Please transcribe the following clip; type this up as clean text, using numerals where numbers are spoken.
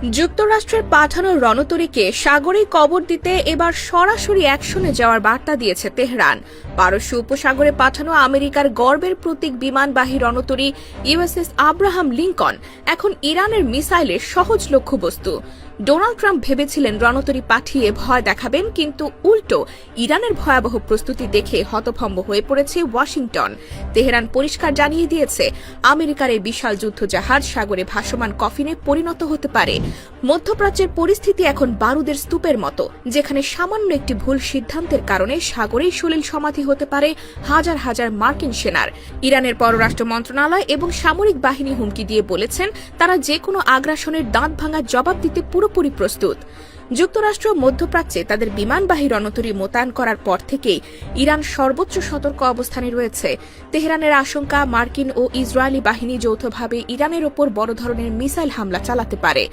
যুক্তরাষ্ট্রের পাঠানো রণতরীকে সাগরেই কবর দিতে এবার সরাসরি অ্যাকশনে যাওয়ার বার্তা দিয়েছে তেহরান। পারস্য উপসাগরে পাঠানো আমেরিকার গর্বের প্রতীক বিমানবাহী রণতরী ইউএসএস আব্রাহাম লিঙ্কন এখন ইরানের মিসাইলের সহজ লক্ষ্যবস্তু। ডোনাল্ড ট্রাম্প ভেবেছিলেন রণতরী পাঠিয়ে ভয় দেখাবেন, কিন্তু উল্টো ইরানের ভয়াবহ প্রস্তুতি দেখে হতভম্ব হয়ে পড়েছে ওয়াশিংটন। তেহরান পরিষ্কার জানিয়ে দিয়েছে, আমেরিকার এই বিশাল যুদ্ধজাহাজ সাগরে ভাসমান কফিনে পরিণত হতে পারে। মধ্যপ্রাচ্যের পরিস্থিতি এখন বারুদের স্তূপের মতো, যেখানে সামান্য একটি ভুল সিদ্ধান্তের কারণে সাগরেই সলিল সমাধি হতে পারে হাজার হাজার মার্কিন সেনার। ইরানের পররাষ্ট্র মন্ত্রণালয় এবং সামরিক বাহিনী হুমকি দিয়ে বলেছেন, তারা যে কোনো আগ্রাসনের দাঁত ভাঙার জবাব দিতে পুরোপুরি প্রস্তুত। যুক্তরাষ্ট্র মধ্যপ্রাচ্যে তাদের বিমানবাহী রণতরী মোতায়েন করার পর থেকেই ইরান সর্বোচ্চ সতর্ক অবস্থানে রয়েছে। তেহরানের আশঙ্কা, মার্কিন ও ইসরায়েলি বাহিনী যৌথভাবে ইরানের ওপর বড় ধরনের মিসাইল হামলা চালাতে পারে।